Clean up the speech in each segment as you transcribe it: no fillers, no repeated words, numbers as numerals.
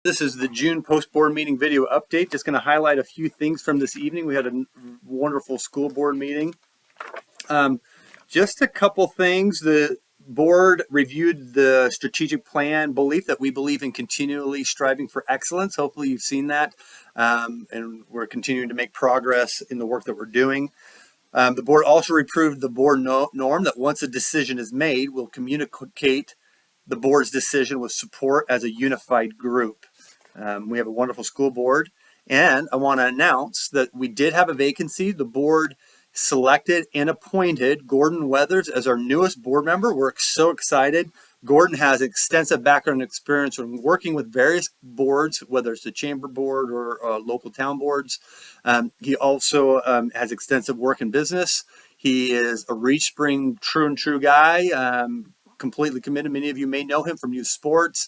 This is the June post-board meeting video update. Just going to highlight a few things from this evening. We had a wonderful school board meeting. Just a couple things. The board reviewed the strategic plan belief that we believe in continually striving for excellence. Hopefully you've seen that. And we're continuing to make progress in the work that we're doing. The board also approved the board norm that once a decision is made, we'll communicate the board's decision with support as a unified group. We have a wonderful school board, and I want to announce that we did have a vacancy. The board selected and appointed Gordon Weathers as our newest board member. We're so excited. Gordon has extensive background experience in working with various boards, whether it's the chamber board or local town boards. He also has extensive work in business. He is a Reach Spring true guy, completely committed. Many of you may know him from youth sports.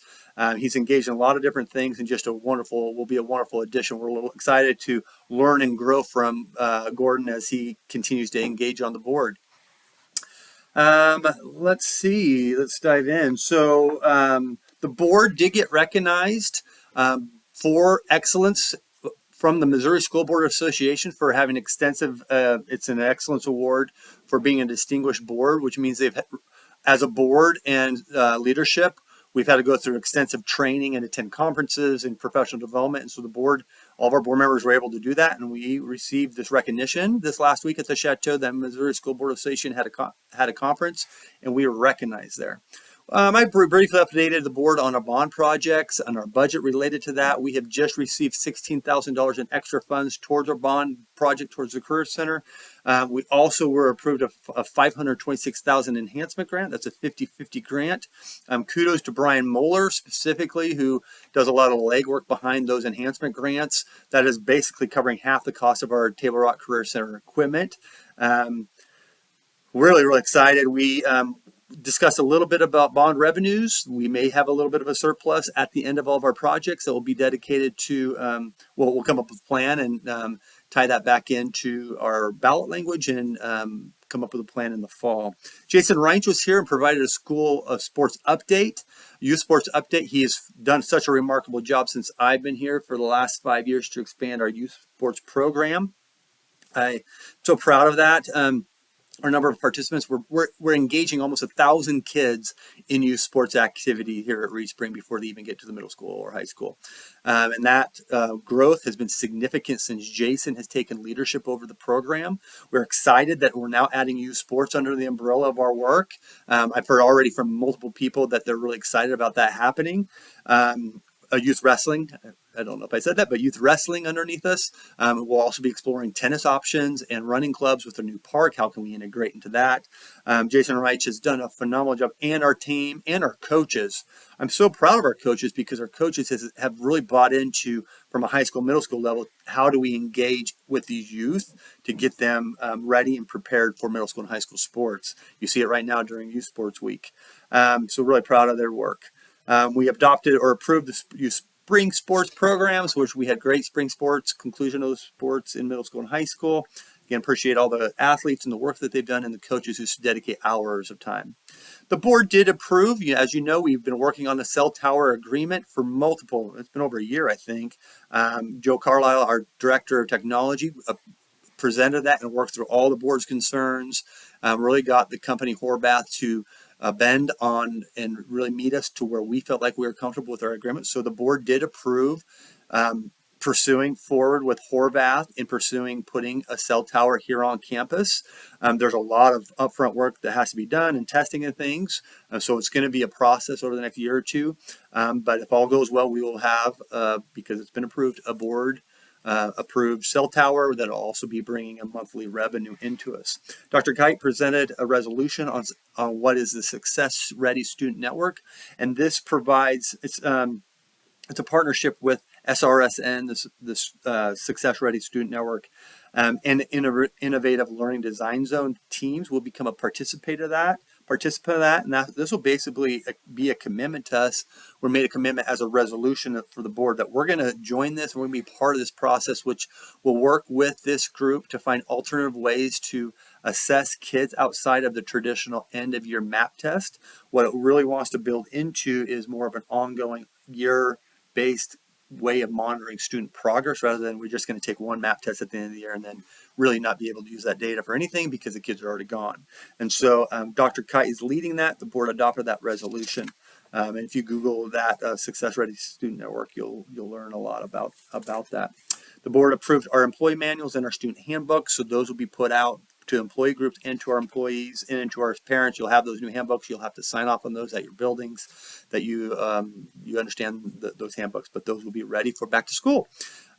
He's engaged in a lot of different things and just will be a wonderful addition. We're a little excited to learn and grow from Gordon as he continues to engage on the board. Let's see, let's dive in. So the board did get recognized for excellence from the Missouri School Board Association for having extensive, it's an excellence award for being a distinguished board, which means they've, as a board and leadership, we've had to go through extensive training and attend conferences and professional development. And so the board, all of our board members were able to do that. And we received this recognition this last week at the Chateau. The Missouri School Board Association had a conference, and we were recognized there. I briefly updated the board on our bond projects and our budget related to that. We have just received $16,000 in extra funds towards our bond project, towards the Career Center. We also were approved a $526,000 enhancement grant. That's a 50-50 grant. Kudos to Brian Moeller specifically, who does a lot of legwork behind those enhancement grants. That is basically covering half the cost of our Table Rock Career Center equipment. Really excited. We discuss a little bit about bond revenues. We may have a little bit of a surplus at the end of all of our projects that will be dedicated to, we'll come up with a plan and tie that back into our ballot language and come up with a plan in the fall. Jason Reinch was here and provided a school of sports update, youth sports update. He has done such a remarkable job since I've been here for the last 5 years to expand our youth sports program. I'm so proud of that. Our number of participants, we're engaging almost 1,000 kids in youth sports activity here at Reed Spring before they even get to the middle school or high school. And that growth has been significant since Jason has taken leadership over the program. We're excited that we're now adding youth sports under the umbrella of our work. I've heard already from multiple people that they're really excited about that happening. Youth wrestling, I don't know if I said that, but youth wrestling underneath us. We'll also be exploring tennis options and running clubs with our new park. How can we integrate into that? Jason Reich has done a phenomenal job, and our team and our coaches. I'm so proud of our coaches because our coaches have really bought into, from a high school, middle school level, how do we engage with these youth to get them ready and prepared for middle school and high school sports. You see it right now during Youth Sports Week. So really proud of their work. We adopted or approved the spring sports programs, which we had great spring sports, conclusion of those sports in middle school and high school. Again, appreciate all the athletes and the work that they've done and the coaches who dedicate hours of time. The board did approve. As you know, we've been working on the cell tower agreement for it's been over a year, I think. Joe Carlisle, our director of technology, presented that and worked through all the board's concerns, really got the company Horvath to bend on and really meet us to where we felt like we were comfortable with our agreement. So the board did approve pursuing forward with Horvath in putting a cell tower here on campus. There's a lot of upfront work that has to be done and testing and things. So it's going to be a process over the next year or two. But if all goes well, we will have, because it's been approved, a board approved cell tower that will also be bringing a monthly revenue into us. Dr. Kite presented a resolution on what is the Success Ready Student Network, and this provides it's a partnership with SRSN, this Success Ready Student Network, and Innovative Learning Design Zone teams will become a participant of that. And this will basically be a commitment to us. We made a commitment as a resolution for the board that we're going to join this. We're going to be part of this process, which will work with this group to find alternative ways to assess kids outside of the traditional end of year MAP test. What it really wants to build into is more of an ongoing year based way of monitoring student progress rather than we're just going to take one map test at the end of the year and then really not be able to use that data for anything because the kids are already gone. And so Dr. Kite is leading that. The board adopted that resolution. And if you Google that Success Ready Student Network, you'll learn a lot about that. The board approved our employee manuals and our student handbooks, so those will be put out to employee groups and to our employees and to our parents. You'll have those new handbooks. You'll have to sign off on those at your buildings that you understand those handbooks, but those will be ready for back to school.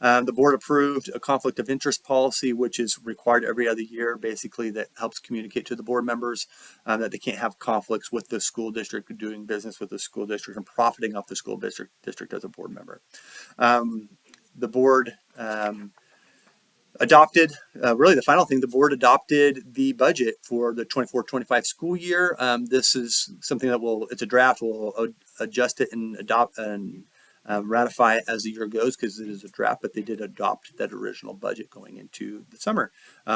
The board approved a conflict of interest policy, which is required every other year, basically that helps communicate to the board members that they can't have conflicts with the school district, doing business with the school district and profiting off the school district as a board member. The board adopted, really the final thing, the board adopted the budget for the 24-25 school year. This is something that it's a draft, we'll adjust it and adopt and ratify it as the year goes because it is a draft, but they did adopt that original budget going into the summer.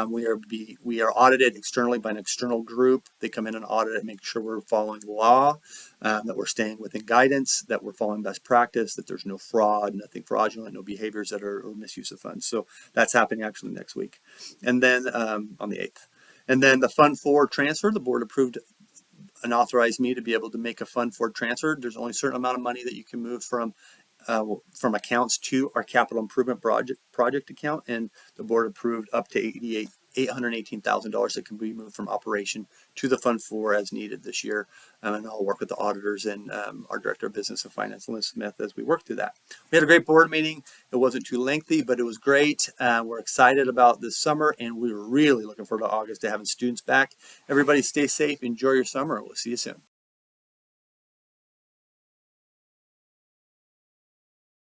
We are audited externally by an external group. They come in and audit it, make sure we're following the law, that we're staying within guidance, that we're following best practice, that there's no fraud, nothing fraudulent, no behaviors that are or misuse of funds. So that's happening actually next week. And then on the 8th. And then the Fund Forward transfer, the board approved and authorized me to be able to make a Fund Forward transfer. There's only a certain amount of money that you can move from accounts to our capital improvement project account, and the board approved up to $818,000 that can be moved from operation to the Fund 4 as needed this year. And I'll work with the auditors and our Director of Business and Finance, Liz Smith, as we work through that. We had a great board meeting. It wasn't too lengthy, but it was great. We're excited about this summer, and we're really looking forward to August to having students back. Everybody stay safe. Enjoy your summer. We'll see you soon.